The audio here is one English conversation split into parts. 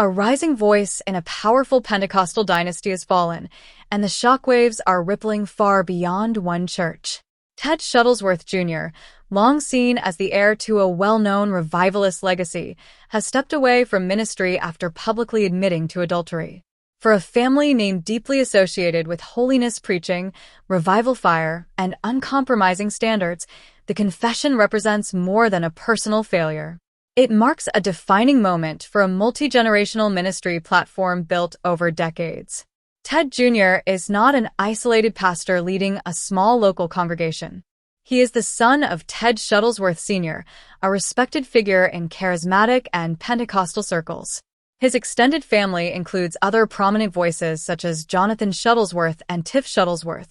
A rising voice in a powerful Pentecostal dynasty has fallen, and the shockwaves are rippling far beyond one church. Ted Shuttlesworth Jr., long seen as the heir to a well-known revivalist legacy, has stepped away from ministry after publicly admitting to adultery. For a family named deeply associated with holiness preaching, revival fire, and uncompromising standards, the confession represents more than a personal failure. It marks a defining moment for a multi-generational ministry platform built over decades. Ted Jr. is not an isolated pastor leading a small local congregation. He is the son of Ted Shuttlesworth Sr., a respected figure in charismatic and Pentecostal circles. His extended family includes other prominent voices such as Jonathan Shuttlesworth and Tiff Shuttlesworth,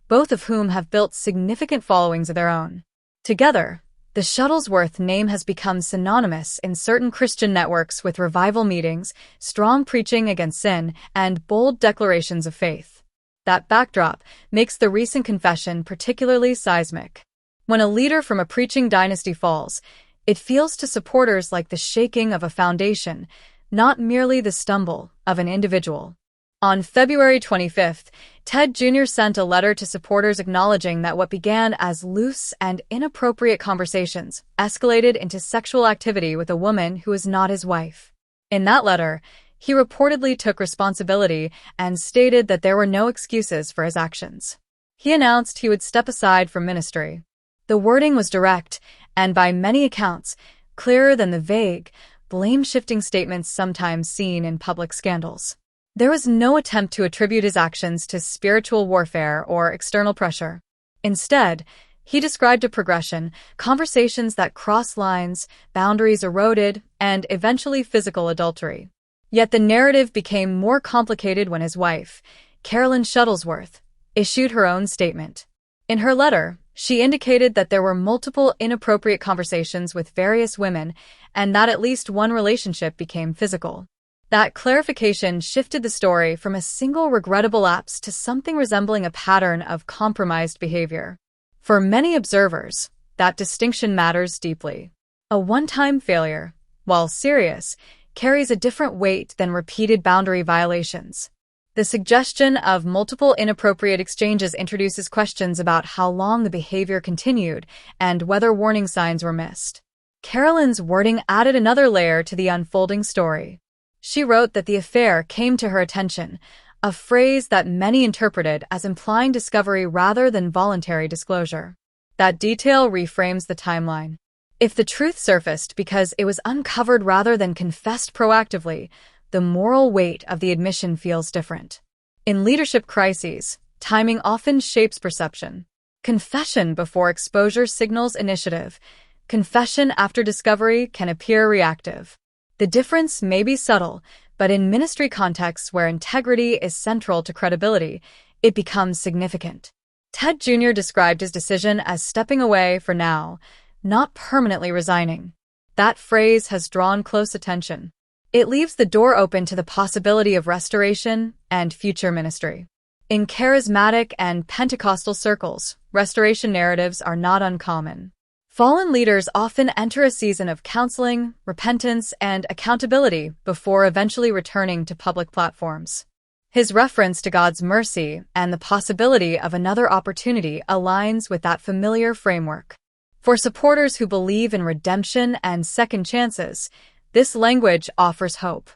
both of whom have built significant followings of their own. Together, the Shuttlesworth name has become synonymous in certain Christian networks with revival meetings, strong preaching against sin, and bold declarations of faith. That backdrop makes the recent confession particularly seismic. When a leader from a preaching dynasty falls, it feels to supporters like the shaking of a foundation, not merely the stumble of an individual. On February 25th, Ted Jr. sent a letter to supporters acknowledging that what began as loose and inappropriate conversations escalated into sexual activity with a woman who was not his wife. In that letter, he reportedly took responsibility and stated that there were no excuses for his actions. He announced he would step aside from ministry. The wording was direct and, by many accounts, clearer than the vague, blame-shifting statements sometimes seen in public scandals. There was no attempt to attribute his actions to spiritual warfare or external pressure. Instead, he described a progression, conversations that crossed lines, boundaries eroded, and eventually physical adultery. Yet the narrative became more complicated when his wife, Carolyn Shuttlesworth, issued her own statement. In her letter, she indicated that there were multiple inappropriate conversations with various women and that at least one relationship became physical. That clarification shifted the story from a single regrettable lapse to something resembling a pattern of compromised behavior. For many observers, that distinction matters deeply. A one-time failure, while serious, carries a different weight than repeated boundary violations. The suggestion of multiple inappropriate exchanges introduces questions about how long the behavior continued and whether warning signs were missed. Carolyn's wording added another layer to the unfolding story. She wrote that the affair came to her attention, a phrase that many interpreted as implying discovery rather than voluntary disclosure. That detail reframes the timeline. If the truth surfaced because it was uncovered rather than confessed proactively, the moral weight of the admission feels different. In leadership crises, timing often shapes perception. Confession before exposure signals initiative. Confession after discovery can appear reactive. The difference may be subtle, but in ministry contexts where integrity is central to credibility, it becomes significant. Ted Jr. described his decision as stepping away for now, not permanently resigning. That phrase has drawn close attention. It leaves the door open to the possibility of restoration and future ministry. In charismatic and Pentecostal circles, restoration narratives are not uncommon. Fallen leaders often enter a season of counseling, repentance, and accountability before eventually returning to public platforms. His reference to God's mercy and the possibility of another opportunity aligns with that familiar framework. For supporters who believe in redemption and second chances, this language offers hope.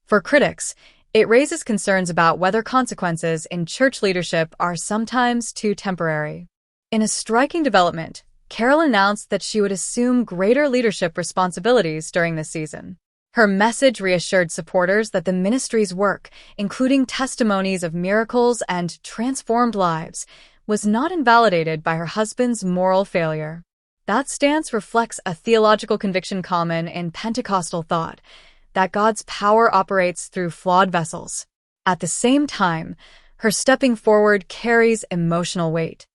For critics, it raises concerns about whether consequences in church leadership are sometimes too temporary. In a striking development, Carolyn announced that she would assume greater leadership responsibilities during this season. Her message reassured supporters that the ministry's work, including testimonies of miracles and transformed lives, was not invalidated by her husband's moral failure. That stance reflects a theological conviction common in Pentecostal thought, that God's power operates through flawed vessels. At the same time, her stepping forward carries emotional weight.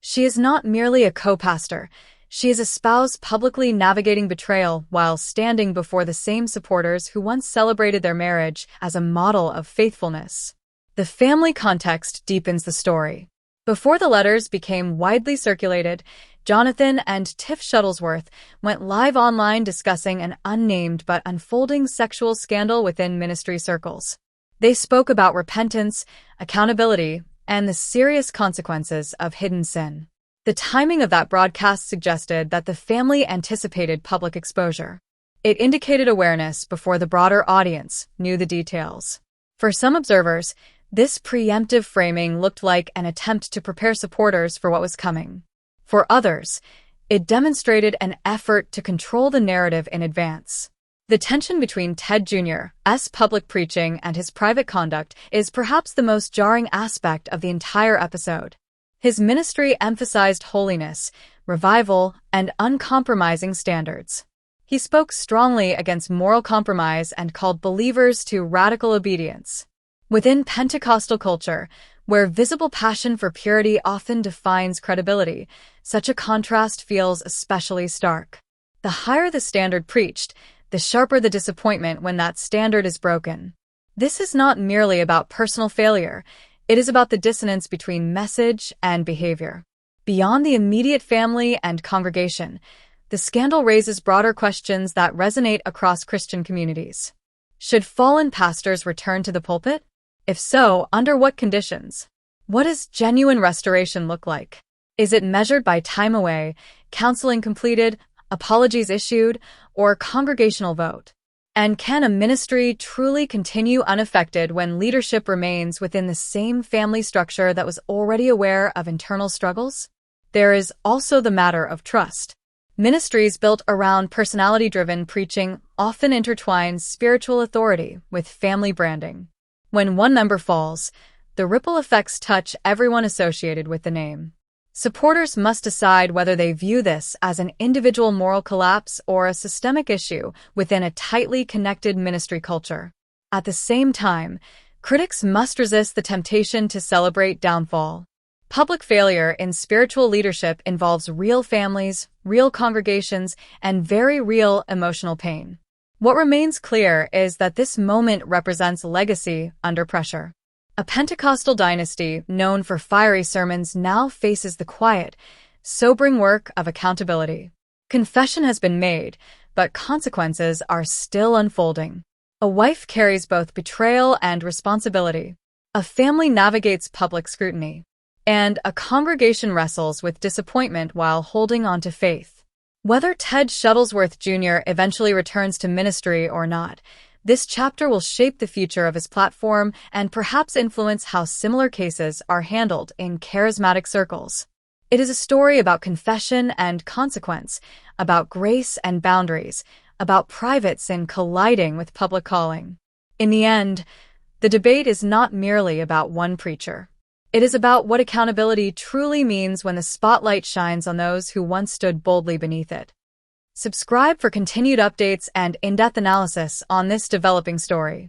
She is not merely a co-pastor. She is a spouse publicly navigating betrayal while standing before the same supporters who once celebrated their marriage as a model of faithfulness. The family context deepens the story. Before the letters became widely circulated, Jonathan and Tiff Shuttlesworth went live online discussing an unnamed but unfolding sexual scandal within ministry circles. They spoke about repentance, accountability, and the serious consequences of hidden sin. The timing of that broadcast suggested that the family anticipated public exposure. It indicated awareness before the broader audience knew the details. For some observers, this preemptive framing looked like an attempt to prepare supporters for what was coming. For others, it demonstrated an effort to control the narrative in advance. The tension between Ted Jr.'s public preaching and his private conduct is perhaps the most jarring aspect of the entire episode. His ministry emphasized holiness, revival, and uncompromising standards. He spoke strongly against moral compromise and called believers to radical obedience. Within Pentecostal culture, where visible passion for purity often defines credibility, such a contrast feels especially stark. The higher the standard preached, the sharper the disappointment when that standard is broken. This is not merely about personal failure, it is about the dissonance between message and behavior. Beyond the immediate family and congregation, the scandal raises broader questions that resonate across Christian communities. Should fallen pastors return to the pulpit? If so, under what conditions? What does genuine restoration look like? Is it measured by time away, counseling completed, apologies issued, or congregational vote? And can a ministry truly continue unaffected when leadership remains within the same family structure that was already aware of internal struggles? There is also the matter of trust. Ministries built around personality-driven preaching often intertwine spiritual authority with family branding. When one member falls, the ripple effects touch everyone associated with the name. Supporters must decide whether they view this as an individual moral collapse or a systemic issue within a tightly connected ministry culture. At the same time, critics must resist the temptation to celebrate downfall. Public failure in spiritual leadership involves real families, real congregations, and very real emotional pain. What remains clear is that this moment represents legacy under pressure. A Pentecostal dynasty known for fiery sermons now faces the quiet, sobering work of accountability. Confession has been made, but consequences are still unfolding. A wife carries both betrayal and responsibility. A family navigates public scrutiny. And a congregation wrestles with disappointment while holding on to faith. Whether Ted Shuttlesworth Jr. eventually returns to ministry or not, this chapter will shape the future of his platform and perhaps influence how similar cases are handled in charismatic circles. It is a story about confession and consequence, about grace and boundaries, about private sin colliding with public calling. In the end, the debate is not merely about one preacher. It is about what accountability truly means when the spotlight shines on those who once stood boldly beneath it. Subscribe for continued updates and in-depth analysis on this developing story.